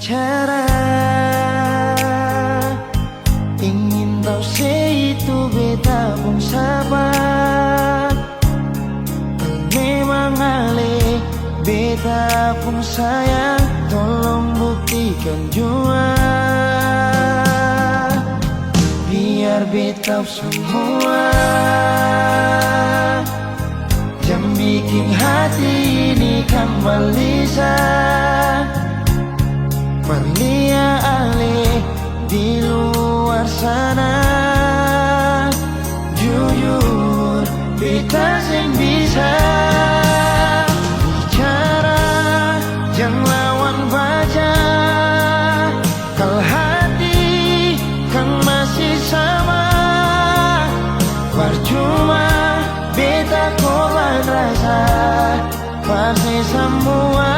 bicara, ingin tahu itu beta pun sabar. Memang ale beta pun sayang, tolong buktikan jua. Biar beta semua jam bikin hati ini kembali Perlia ale di luar sana. Jujur beta sing bisa bicara, jangan lawan baca. Kalau hati kan masih sama, percuma beta korban rasa pasti semua.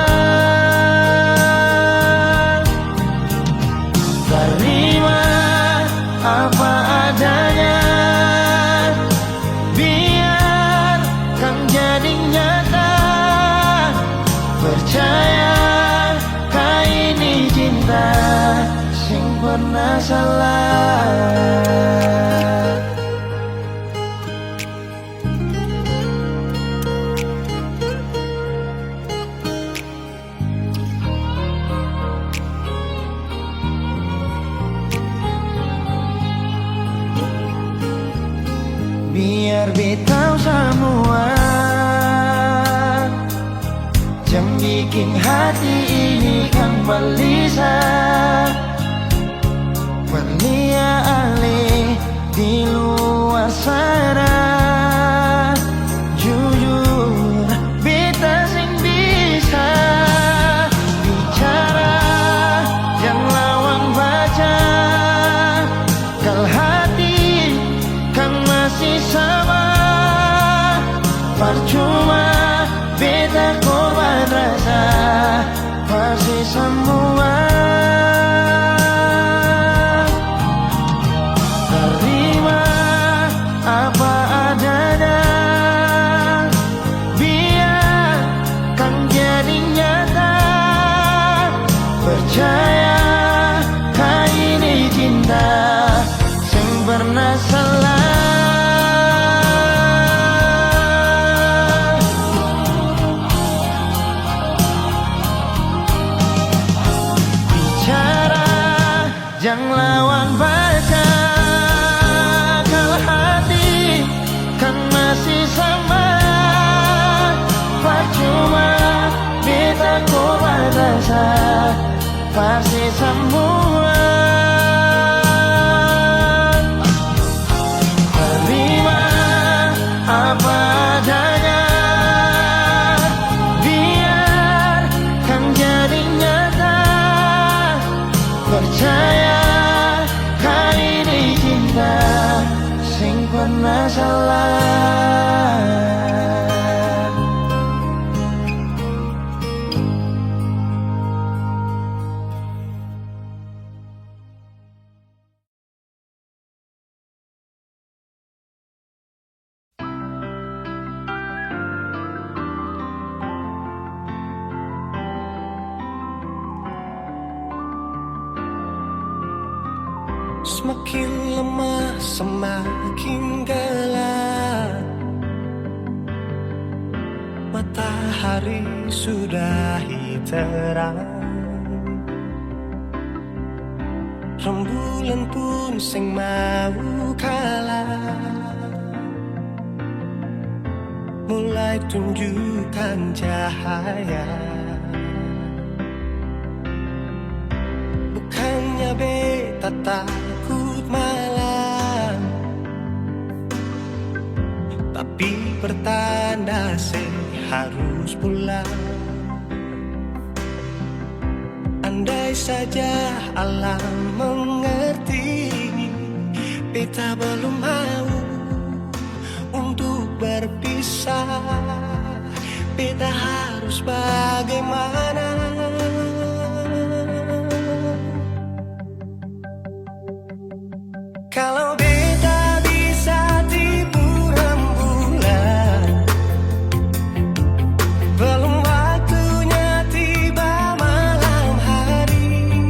Terima apa adanya, biar kan jadi nyata. Percaya kau ini cinta sing pernah salah. Biar beta semua jam bikin hati ini kembali Perlia ale di luar sana. Jujur beta sing bisa bicara, jangan lawan baca. Kalau hati kan masih sama, percuma beta korban rasa pasti semua. Terima apa adanya, biar kan jadi nyata. Percaya kau ini cinta sing pernah salah. Jangan lawan baca, kalau hati kan masih sama. Percuma beta korban rasa pasti semua. Terima apa adanya, biar kan jadi nyata. Percaya kau ini cinta sing pernah salah. Semakin lemah semakin gelap, matahari sudah terang. Rembulan pun sing mau kalah, mulai tunjukkan cahaya. Bukannya beta takut malam, tapi pertanda harus pulang. Andai saja alam mengerti, beta belum mau untuk berpisah. Beta harus bagaimana? Kalau beta bisa tipu rembulan, belum waktunya tiba malam hari.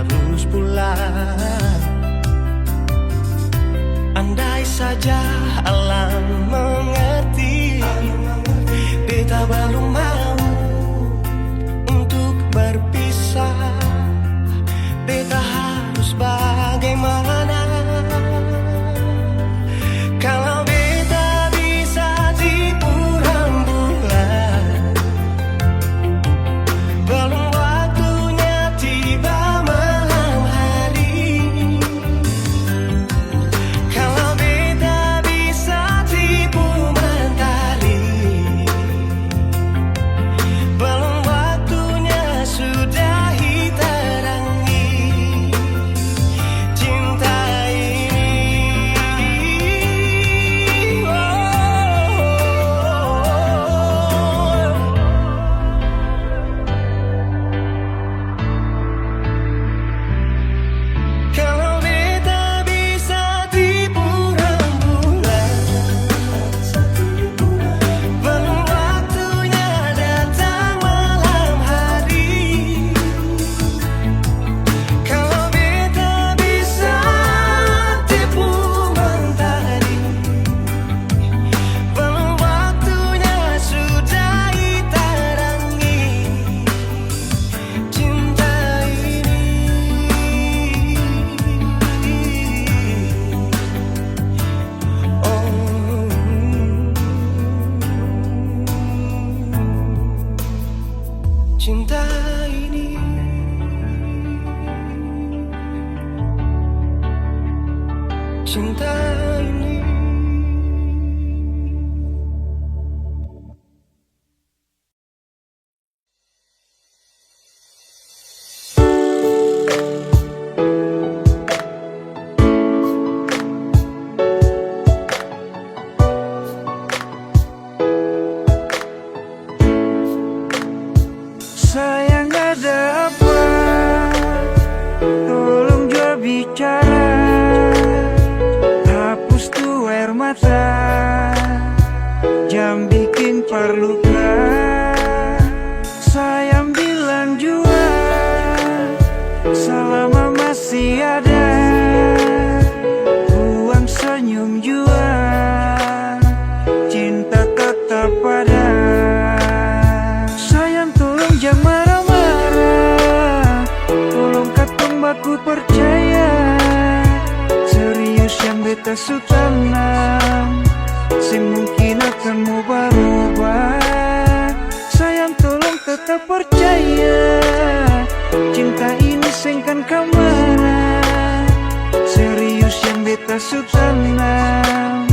harus pulang. Andai saja alam mengerti, beta belum mau untuk berpisah. Beta harus bagaimana kalau beta bisa tipu rembulan? Belum waktunya tiba malam hari. Kalau beta bisa tipu mentari, belum waktunya sudahi terangi cinta ini. Kalau beta bisa tipu rembulan, belum waktunya datang malam hari. Kalau beta bisa tipu mentari, belum waktunya sudahi terangi cinta ini. Cinta ini, cinta ini. Sayang ada apa? Tolong jawab bicara. Hapus tuh air mata, jam bikin perluka. Sayang bilang jua, selama masih ada. Buang senyum jua, cinta tetap ada. Sayang tolong jangan marah-marah, tolong katong baku percaya. Serius yang beta su tanam, semungkin akan mau berubah. Sayang tolong tetap percaya, cinta ini sengkan kemana. Serius yang beta su tanam,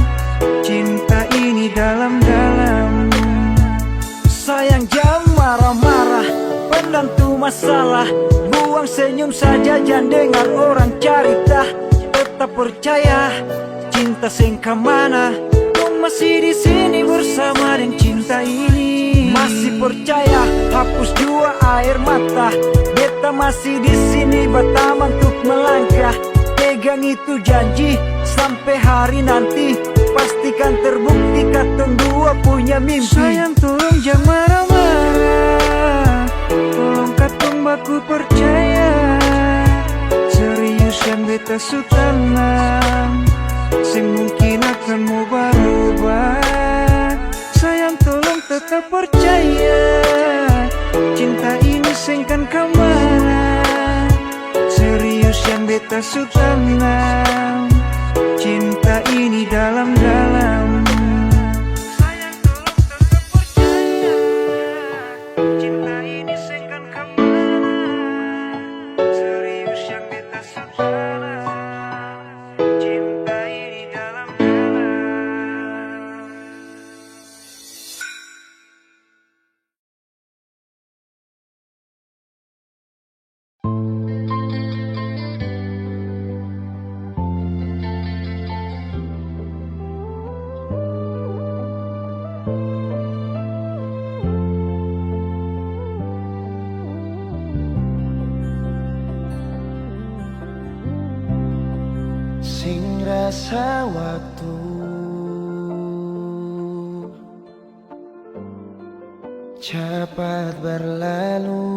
cinta ini dalam-dalam. Sayang jangan marah-marah, pendam tuh masalah. Buang senyum saja, jangan dengar orang cerita. Tetap percaya, cinta sengka mana. Kau masih di sini bersama dengan cinta ini. Masih percaya, hapus jua air mata. Beta masih di sini bertaman untuk melangkah. Pegang itu janji, sampai hari nanti pastikan terbukti katong dua punya mimpi. Sayang tolong jangan marah-marah, tolong katong baku percaya. Serius yang beta su tanam, semungkin akan mau berubah. Sayang tolong tetap percaya, cinta ini sengkan kemana. Serius yang beta su tanam, cinta ini dalam-dalam. Sayang tolong tetap percaya, cinta ini sengkan kemana. Serius yang beta su tanam, cinta ini dalam-dalam. Sing rasa waktu cepat berlalu,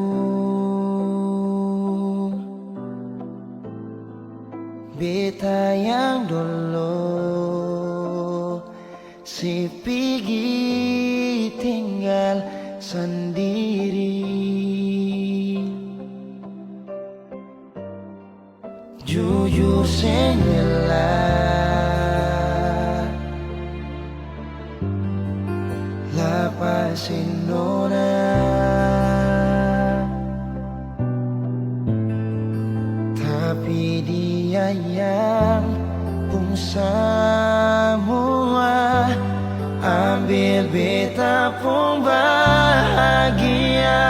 beta yang dulu si pergi tinggal sendiri. Jujur senyalah lapasin nona, tapi dia yang pun semua ambil beta pun bahagia.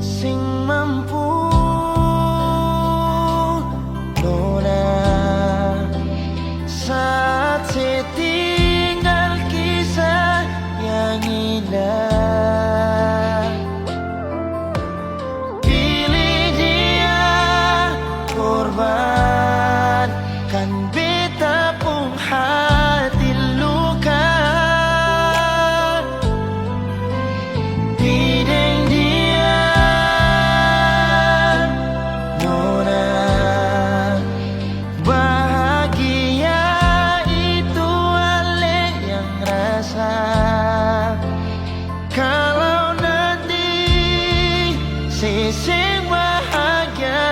Sing mampu nona saat setinggal kisah yang indah. Pilih dia korbankan beta pun hati luka. Bideng dia nona bahagia itu ale yang rasa. Kalau nanti seseng bahagia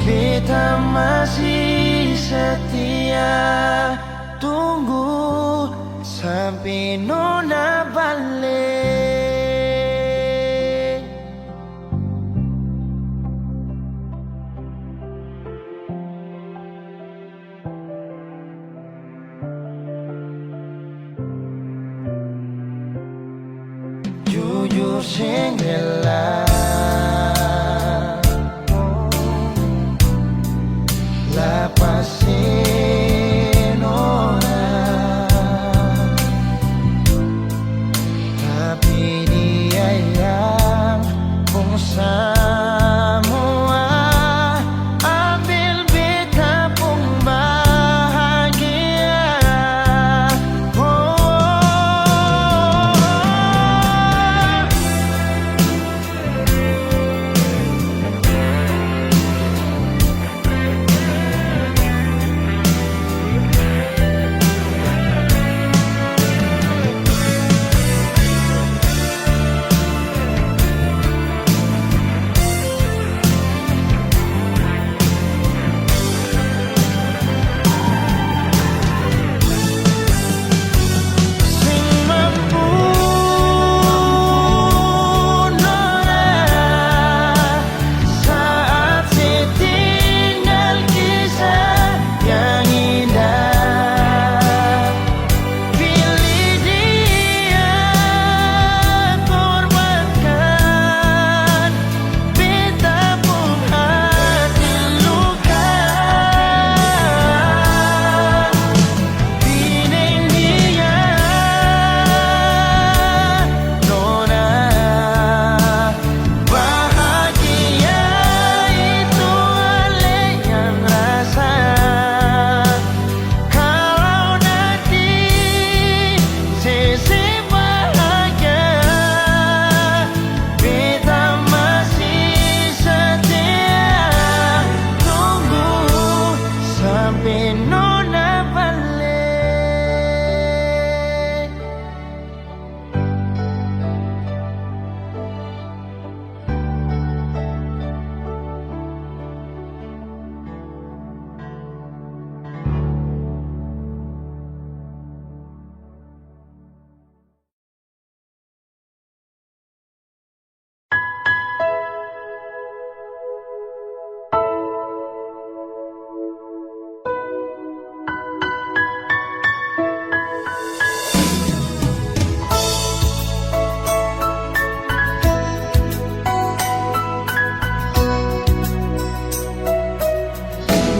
beta masih setia tunggu sampai nona balik. Jujur senyalah lapasin orang, tapi dia yang pun semua ambil beta pun bahagia.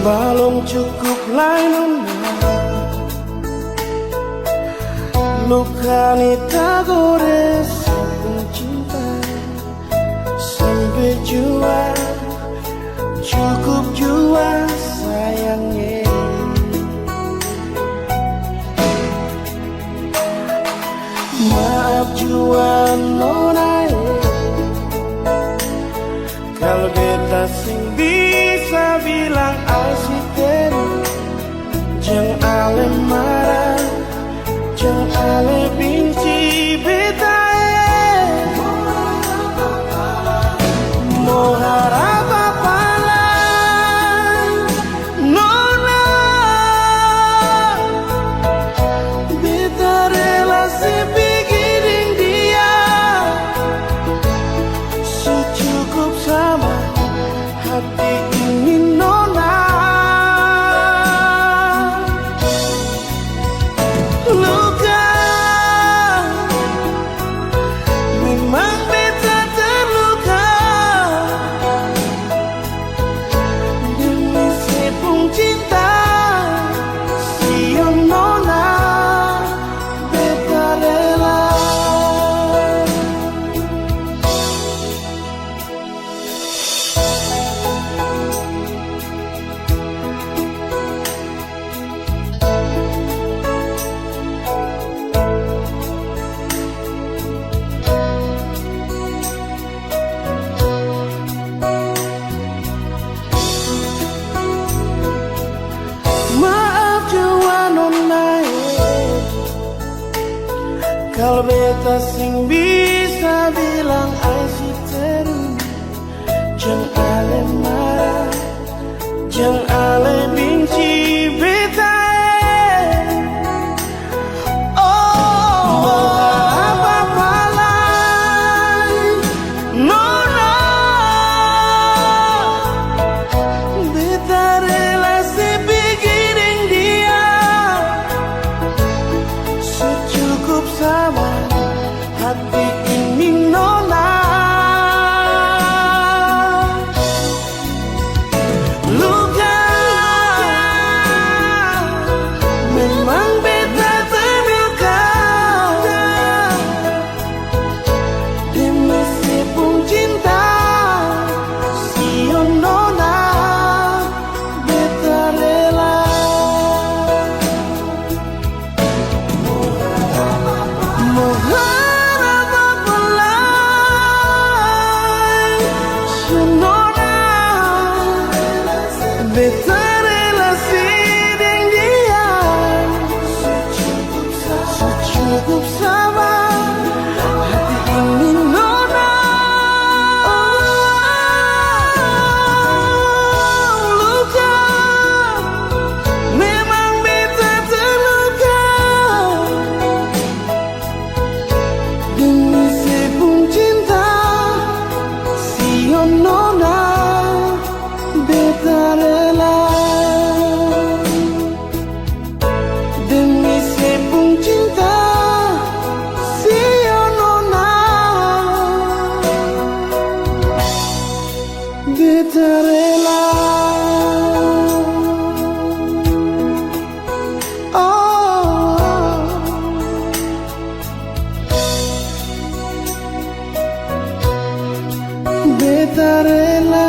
Belum cukup lain luka ni tak gores cinta sampai jua cukup jua sayangnya. Maaf jua nona Kalau beta sing bisa bilang asitero, jangan ale marah, jangan ale benci beta mau harap apa lain, nona beta relasi pikirin dia secukup sama hati ini nona. Luka memang beta terluka demi sepung cinta siang nona beta rela. Maaf jua nona, kalau beta sing bisa bilang asitero, jangan ale marah, jangan ale benci beta apa-apa lain, nona beta relasi pikirin dia secukup sama hati ini nona. Luka memang beta terluka demi sepung cinta siang nona beta rela. Mau harap apa lain, nona beta relasi dengan dia secukup sama hati ini nona. Luka memang beta terluka demi sepung cinta siang nona beta rela. Demi sepung cinta siang nona beta rela. Beta rela.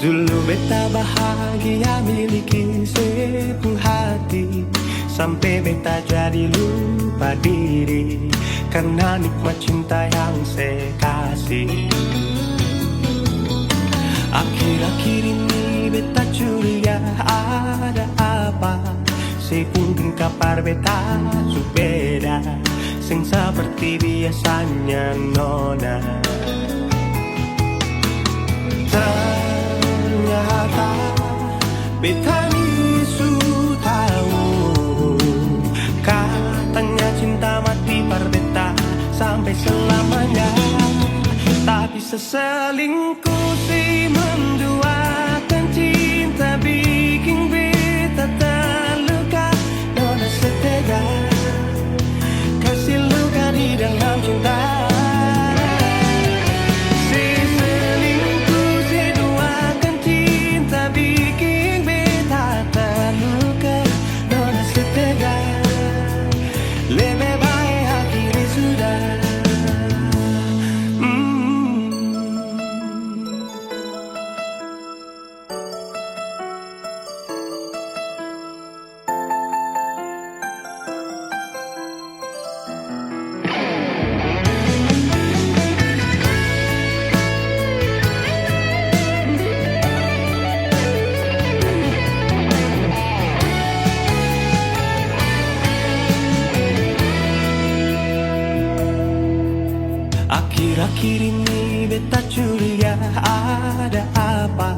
Dulu beta bahagia miliki sepenuh hati, sampai beta jadi lupa diri karena nikmat cinta yang saya kasih. Akhir-akhir ini beta curiga ada apa, saya pun kabar beta su beda, sing seperti biasanya nona. Ternyata beta ni su tahu, katanya cinta mati par beta sampai selamanya. Tapi seselingkuh si menduakan cinta bikin beta terluka. Nona setega kasih luka di dalam cinta. Si selingkuh si duakan cinta bikin akhir ini beta curiga ada apa.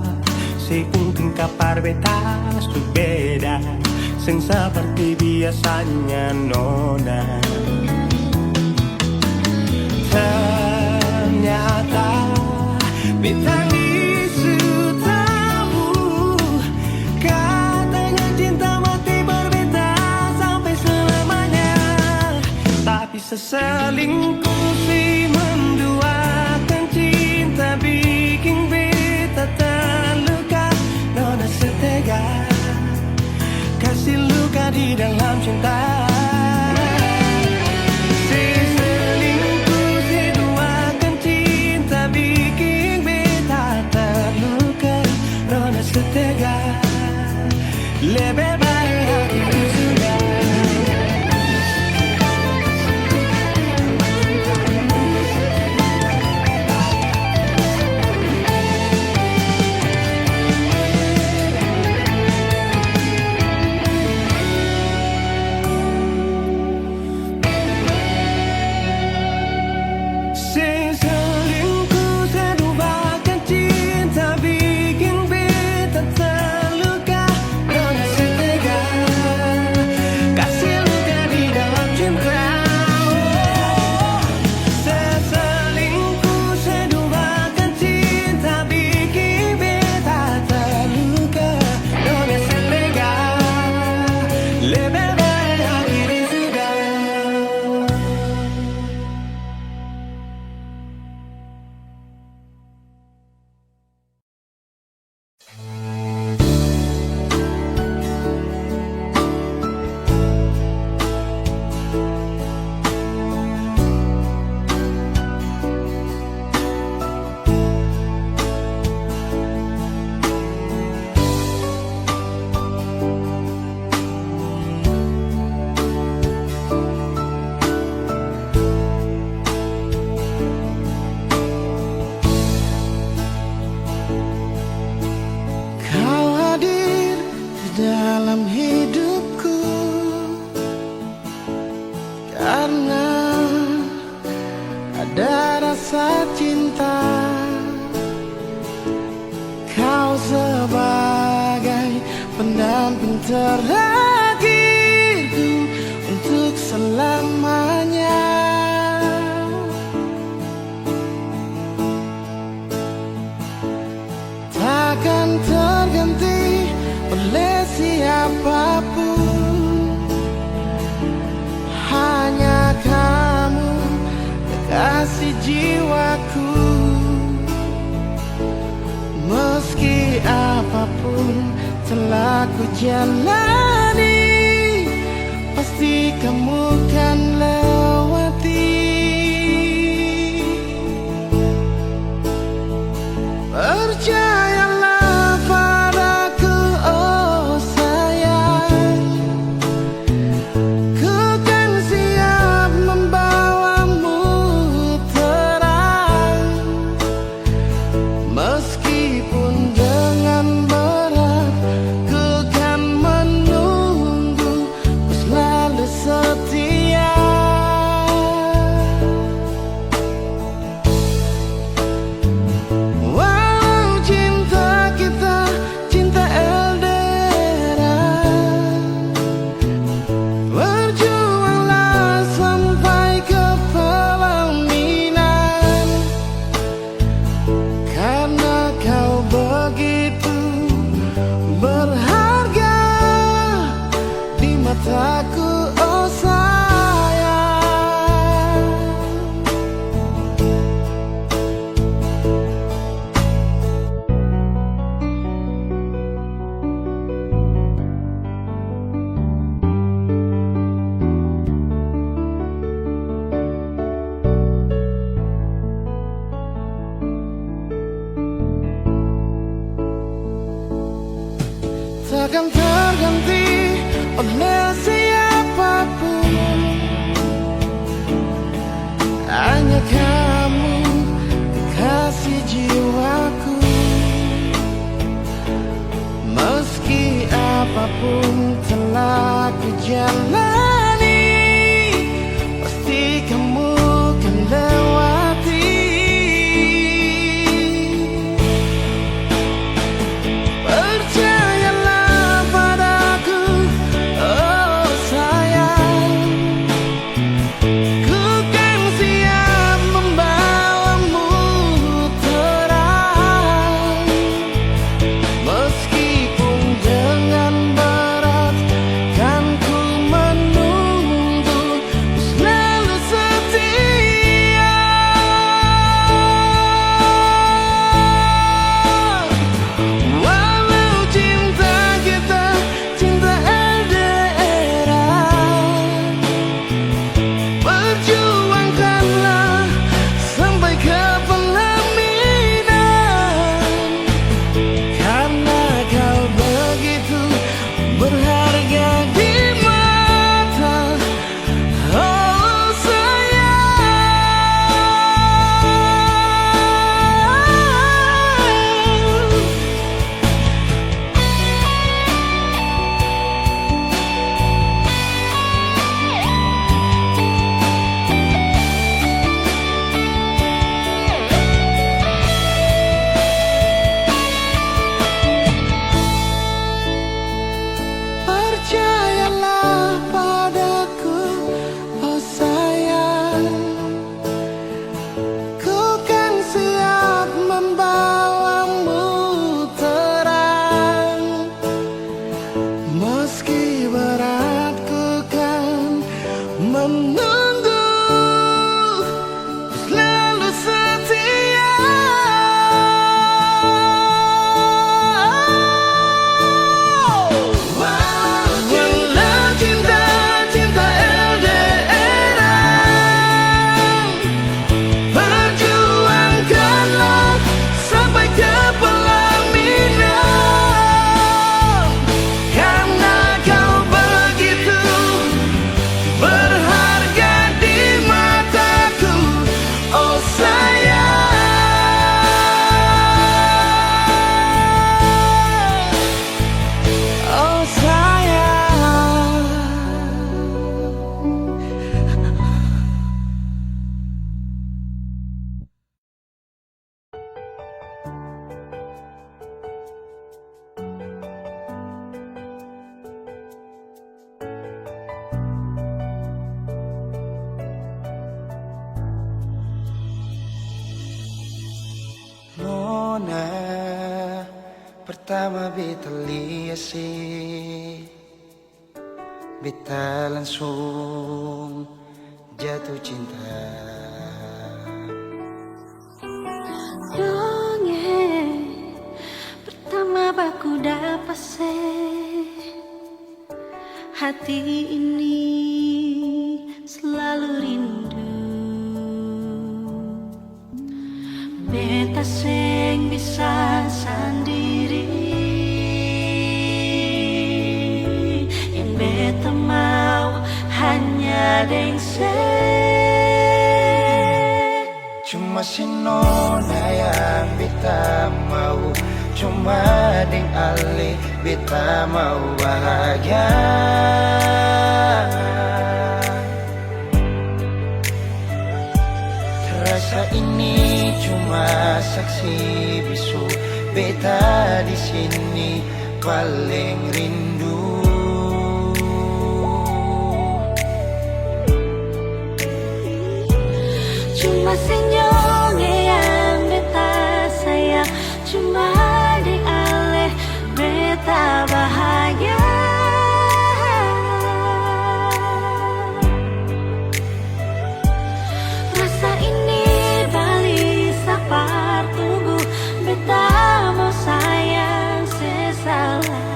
Sekung tingkapar beta su beda, sing seperti biasanya nona. Ternyata beta isu tahu, katanya cinta mati berbeda sampai selamanya. Tapi seselingkuh si menduakan cinta bikin beta terluka. Nona setega kasih luka di dalam cinta. Lebih baik aku sudah. Selingkuh sedubakan cinta bikin beta terluka. Nona setega kasih luka di dalam cinta. Seselingkuh sedubakan cinta bikin beta terluka. Nona setega lebih baik akhiri sudah. Kau hadir di dalam hidupku karena ada rasa cinta. Kau sebagai pendamping terakhirku untuk selamanya. Takkan terganti oleh siapapun, hanya kamu kekasih jiwaku. Meski apapun telah ku jalani, pasti kamu kan lewati. Percayalah padaku, oh sayang, ku kan siap membawamu terang. Meskipun dengan berat, ku kan menunggu, ku selalu setia. Mataku, oh sayang. Takkan terganti oleh siapapun, hanya kamu kekasih jiwaku. Meski apapun telah ku jalani, pasti kamu kan lewati. Pertama beta lihat sih, beta langsung jatuh cinta. Dongeng pertama baku dapat hati ini selalu rindu. Beta sing bisa sendiri, yang beta mau hanya deng Cuma si nona yang beta mau, cuma deng ale beta mau bahagia. Rasa ini cuma saksi bisu, beta di sini paling rindu. Cuma senyum yang beta sayang, cuma di ale beta bahagia. Rasa ini balik sapar tubuh, beta mau sayang sesalah.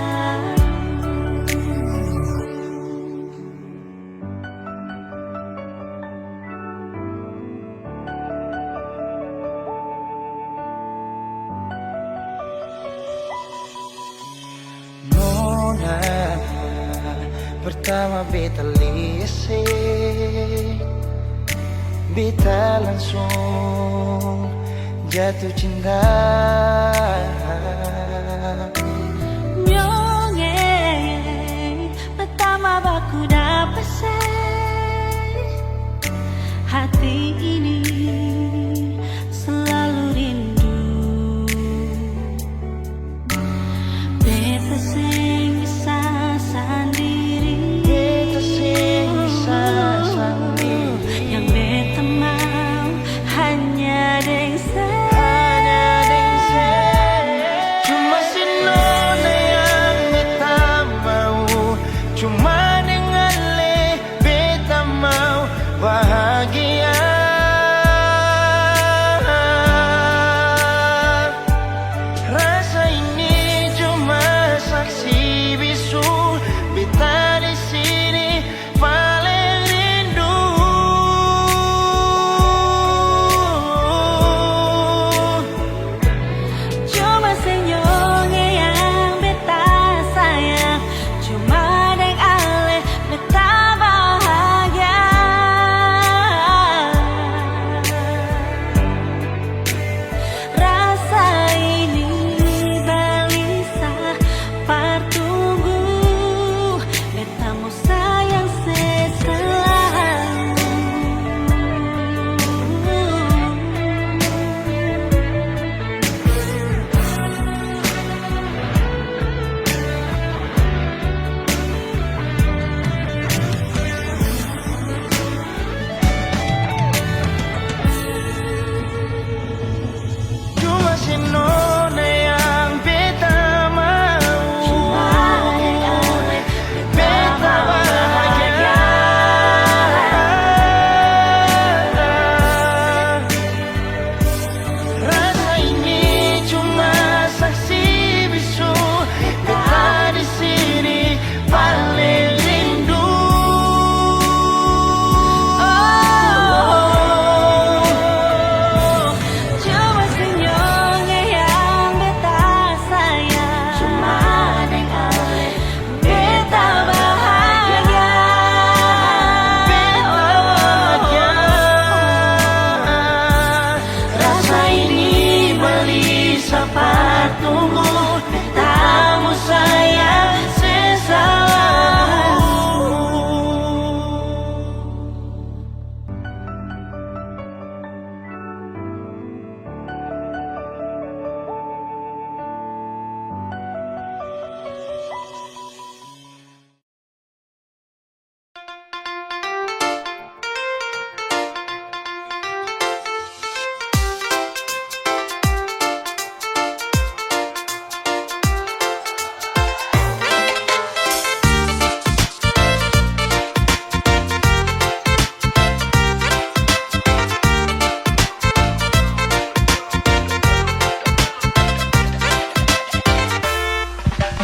Nona pertama beta lihat sih, beta langsung jatuh cinta. Nyongeng pertama baku dapat hati ini selalu rindu. Beta sing bisa sendiri, Beta sing bisa sendiri, yang beta mau hanya deng hanya deng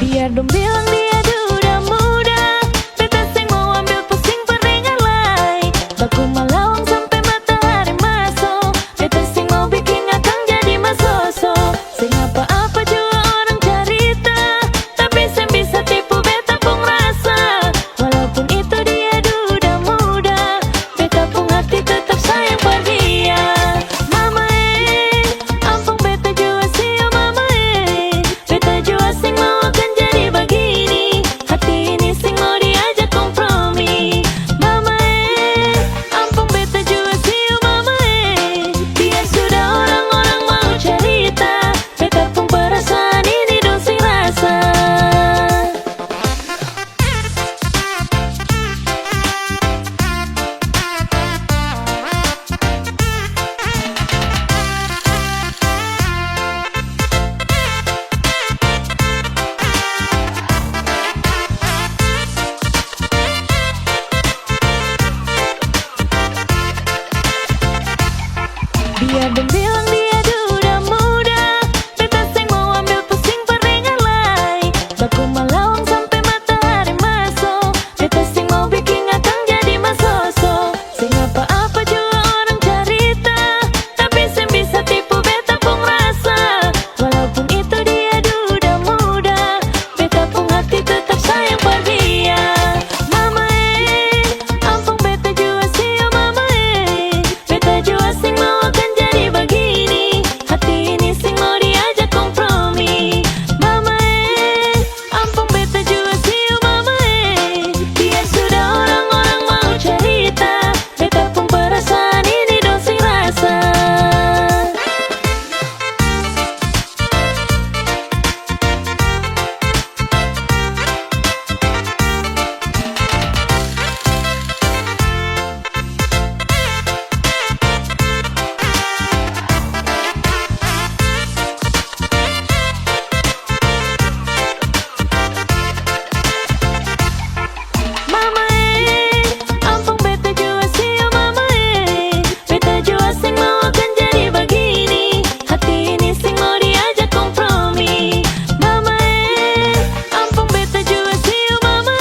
Biar dong bilang dia duda muda, beta sing mau ambil pusing peringan lai. Baku malawang sampai matahari masuk, beta sing mau bikin akang jadi masoso. Sing apa-apa juga orang cerita, tapi sing bisa tipu beta pun rasa. Walaupun itu dia duda muda, beta pun hati tetap sayang pada dia. Mama ampun beta jua sih oh mama beta jua sing mau akan jadi begini. Hati ini sing mau diajak kompromi. Mama ampun beta jua sih oh mama biar sudah orang-orang mau cerita, beta pun perasaan ini dong sing rasa. Biar dong bilang dia duda muda, beta sing mau ambil pusing peringan lai. Baku malawang sampai matahari masuk, beta sing mau bikin akang jadi masoso. Sing apa-apa juga orang cerita, tapi sing bisa tipu beta pun rasa. Walaupun itu dia duda muda, beta pun hati tetap sayang pada dia. Mama ampun beta jua sih oh mama beta jua sing mau akan jadi begini. Hati ini sing mau diajak kompromi. Mama ampun beta jua sih oh mama biar sudah orang-orang mau cerita, beta pun perasaan ini dong sing rasa. Mama ampun beta jua sih oh mama beta jua sing mau akan jadi begini. Hati ini sing mau diajak kompromi. Mama ampun beta jua sih oh mama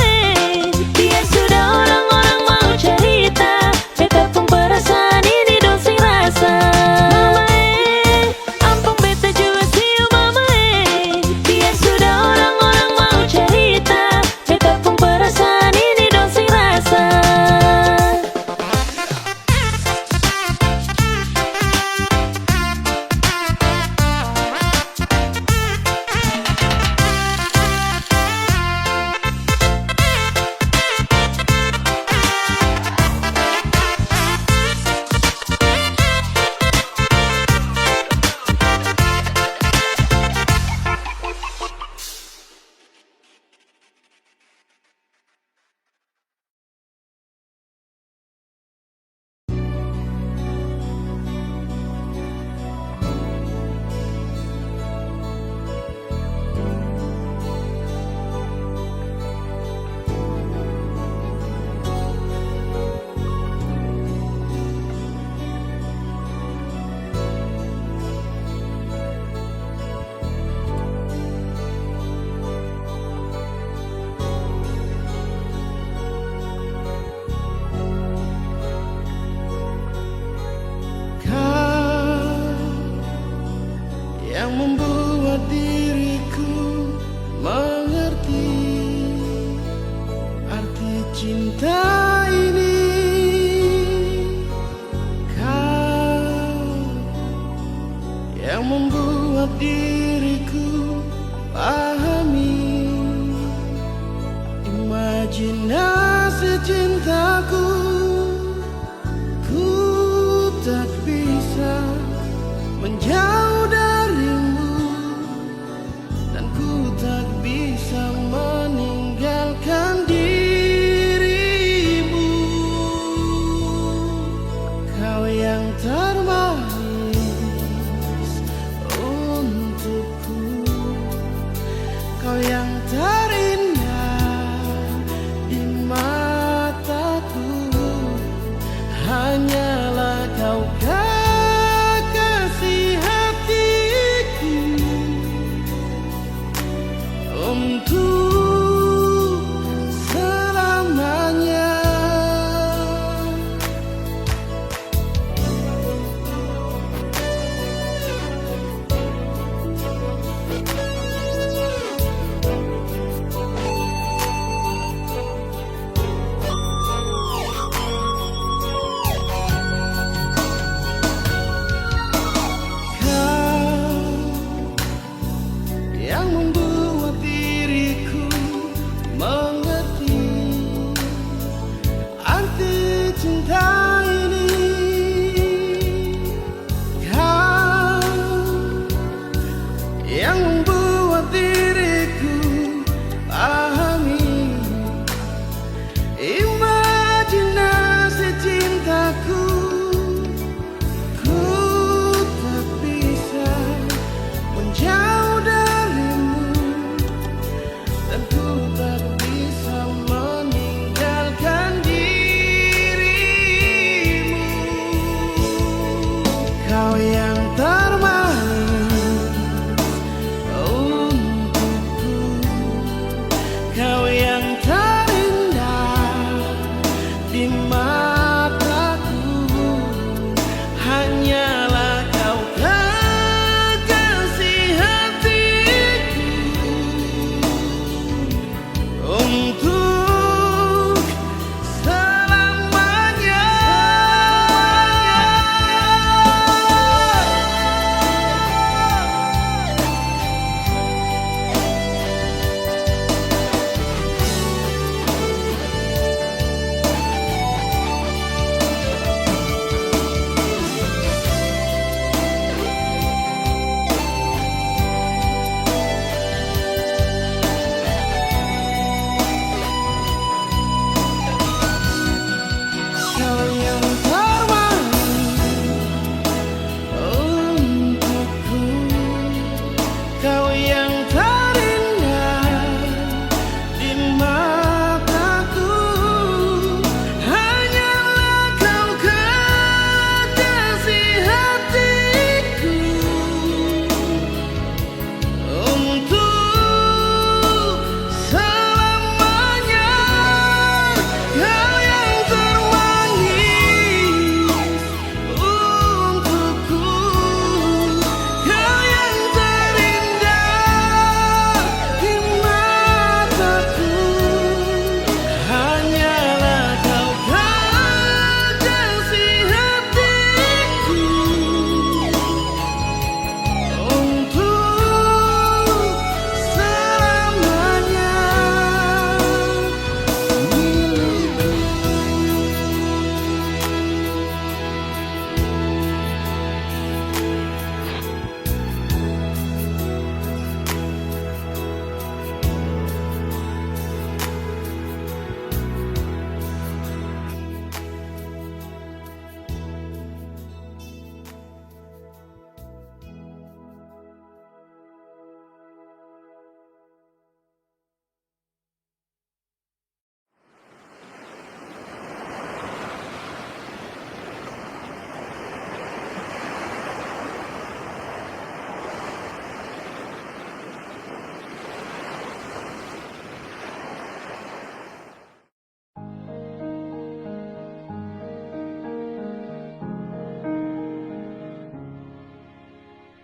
biar sudah orang-orang mau cerita, beta pun perasaan ini dong sing rasa. Mama ampun beta jua sih oh mama biar sudah orang-orang mau cerita, beta pun perasaan ini dong sing rasa. Kau yang membuat diriku mengerti arti cinta ini. Kau yang membuat diriku pahami imajinasi cintaku. Ku tak bisa menjauh darimu, dan ku tak bisa meninggalkan dirimu. Kau yang termanis untukku, kau yang terindah di mataku. Hanyalah kau kekasih hatiku. untuk selamanya. Yang membuat diriku mengerti arti cinta ini. Kau yang membuat diriku pahami imajinasi cintaku. Ku tak bisa menjauh darimu, dan ku tak bisa meninggalkan dirimu. Kau yang termanis untukku, kau yang terindah di mataku. Hanyalah kau kekasih hatiku, untuk selamanya. Kau yang termanis untukku, kau yang terindah di mataku. Hanyalah kau kekasih hatiku, untuk selamanya. Kau yang termanis untukku, kau yang terindah di mataku. Hanyalah kau kekasih hatiku, untuk selamanya milikku.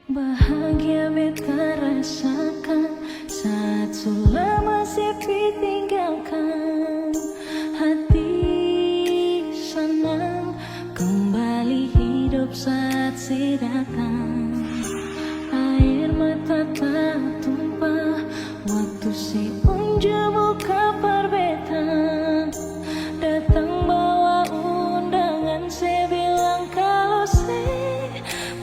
Bahagia beta rasakan saat sudah masih ditinggalkan. Hati senang kembali hidup saat si datang. Air mata tak tumpah waktu si unjuk buka perbetan. Datang bawa undangan, saya bilang kalau saya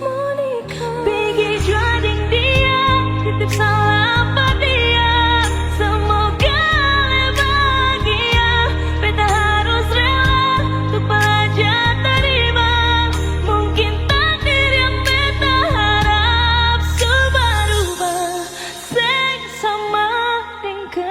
mau nikah. Pergi juading dia, titip salam pada dia. Semoga le bahagia, beta harus rela untuk pelajar terima. Mungkin takdir yang beta harap subah-ubah, seng sama dengan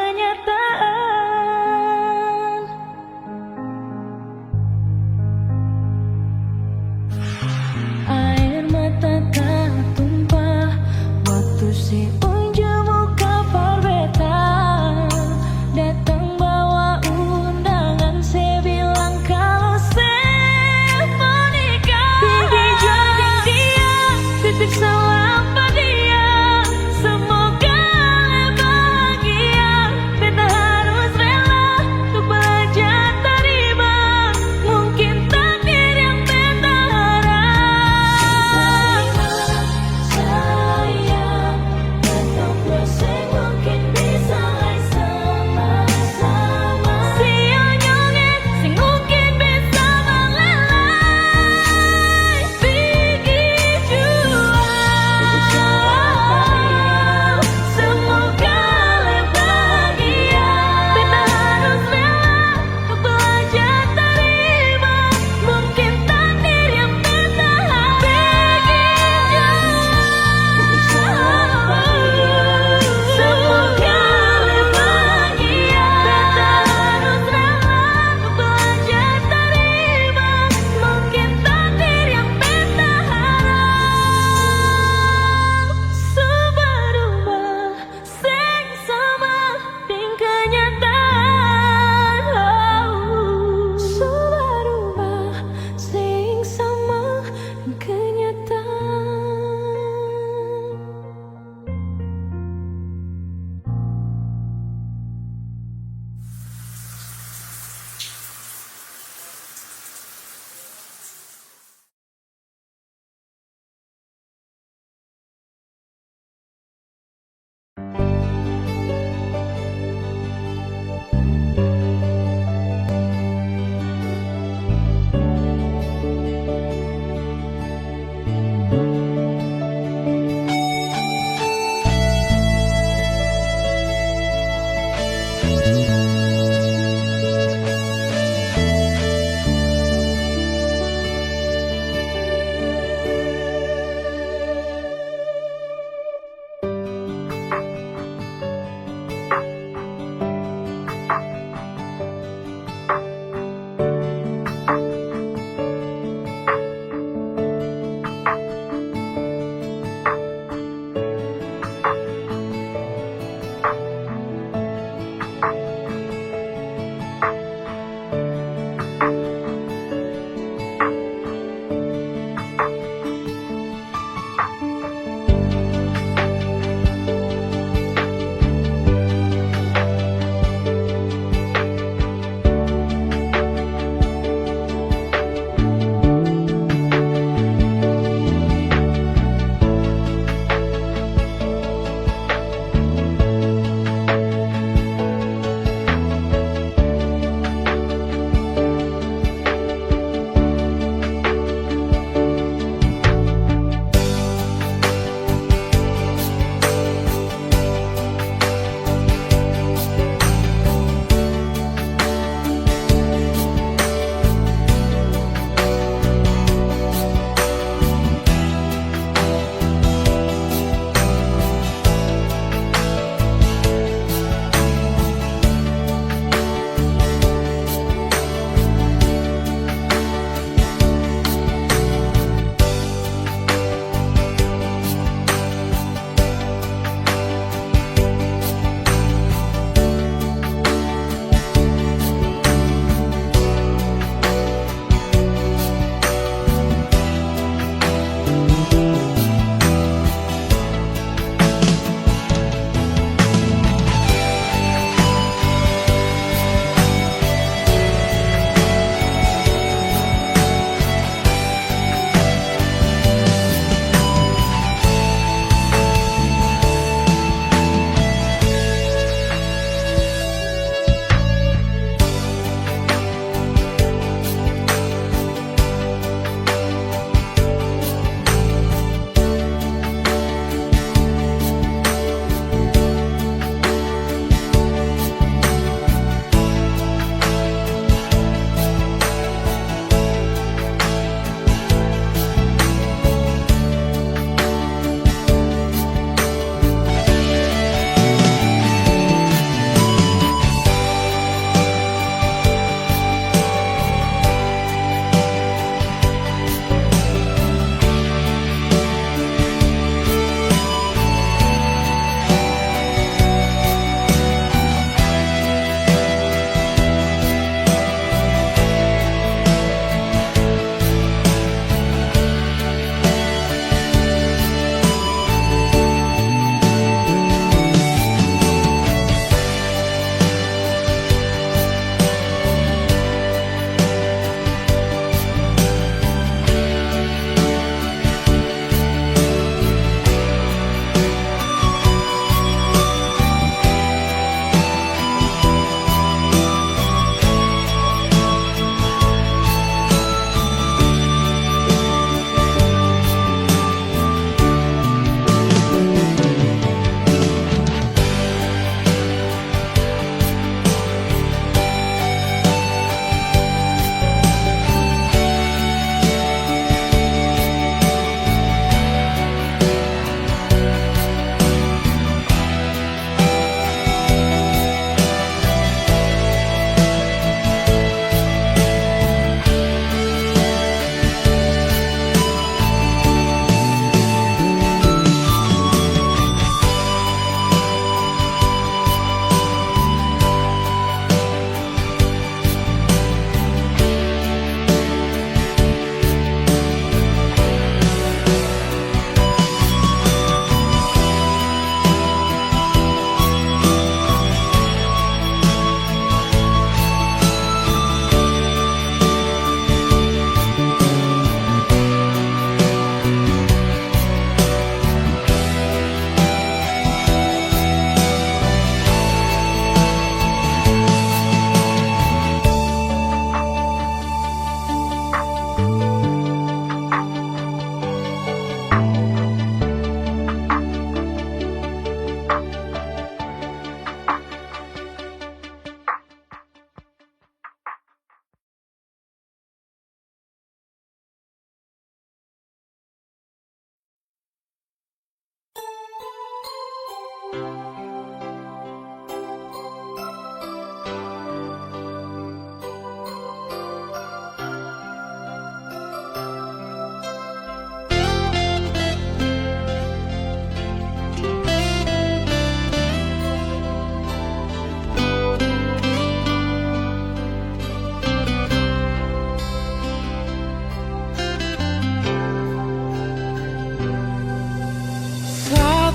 Tak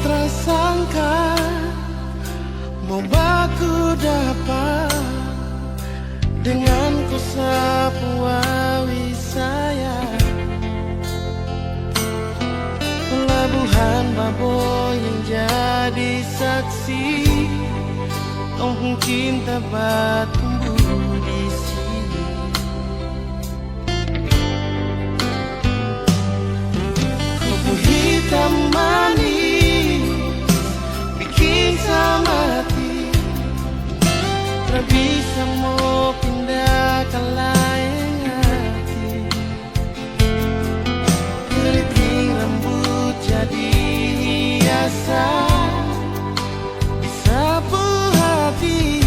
tersangka mau baku dapat dengan ku sapu awi saya pelabuhan Baboy yang jadi saksi tongkong cinta tumbuh di sini. Kopi hitam manis bikin sama hati, tak bisa mau pindah ke lain hati. Keriting rambut jadi hiasan, disapu hati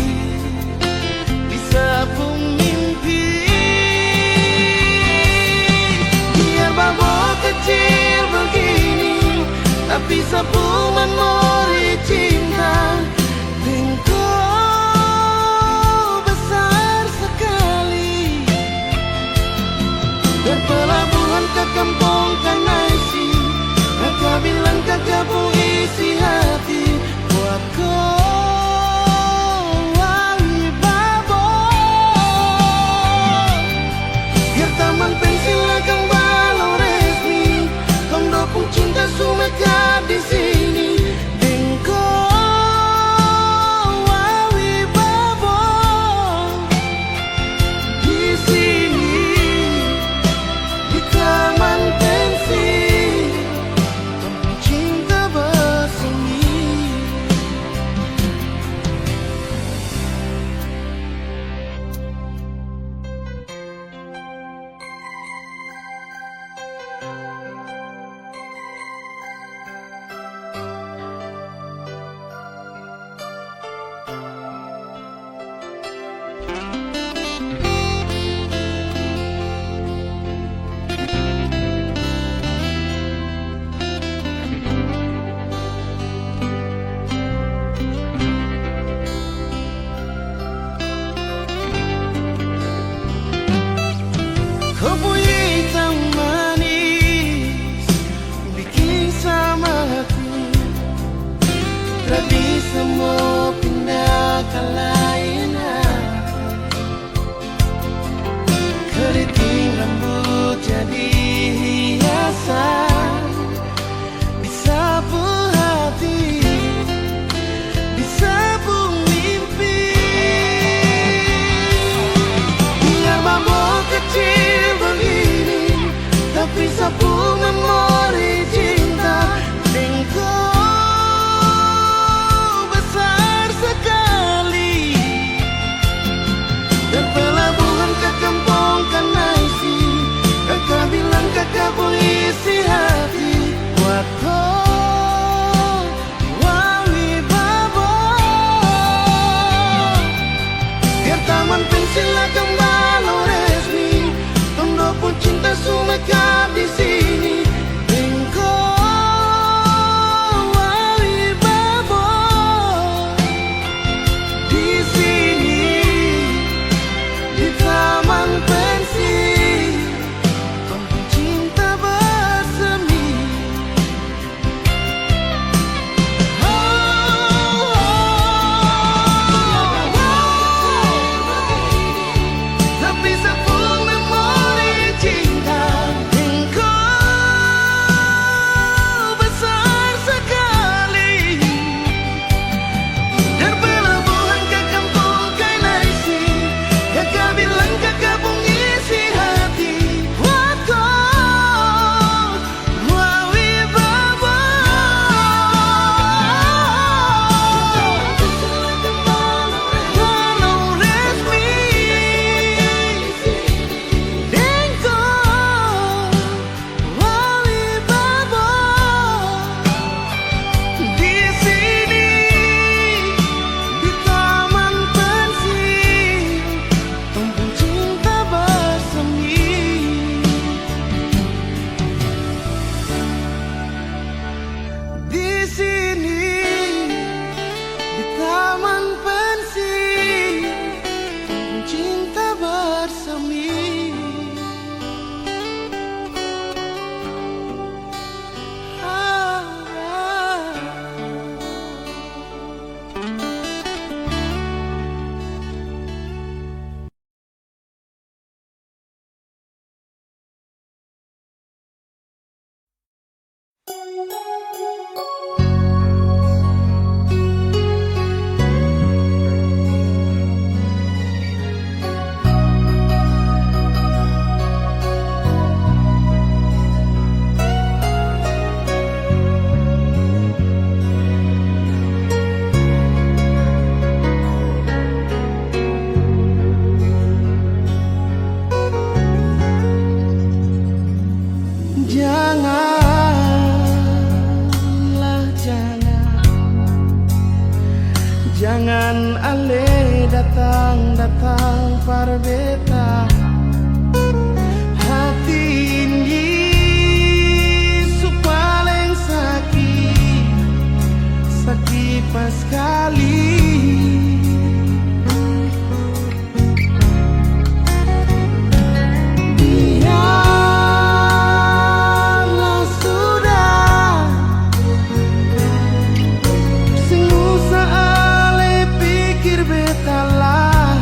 ale datang para beta hati ini paling sakit pas sekali. Biarlah sudah, sing usah ale pikir beta lah.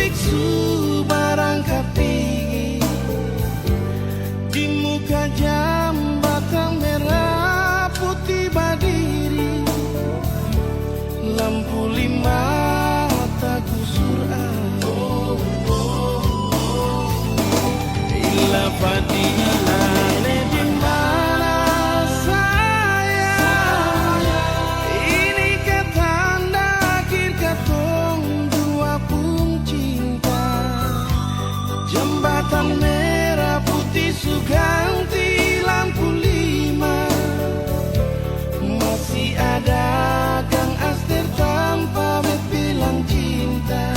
biksu barangkat tinggi di muka jambatan merah putih berdiri, lampu lima tak kusur ila fadila le di mana saya ini ketanda akhir katong dua pun cinta, jembatan merah putih suganti lampu lima, masih ada Kang Aster tanpa bilang cinta.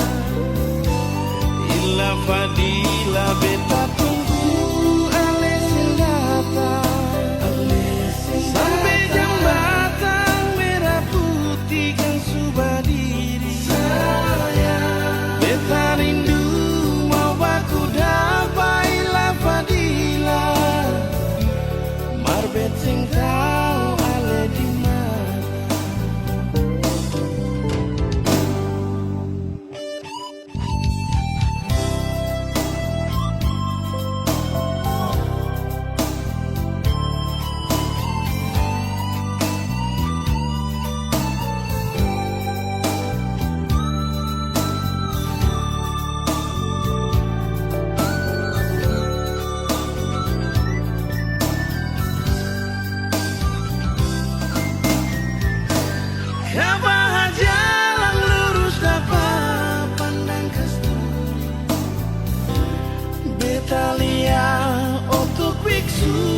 Ila fadila beta tunggu alesin datang, sampai jembatan merah putih kan sudah diri. Beta rindu mau baku dapat ila fadila, marbet sing tau ale di mana. Kapan jalan lurus dapat pandang kasturi, beta lihat untuk biksu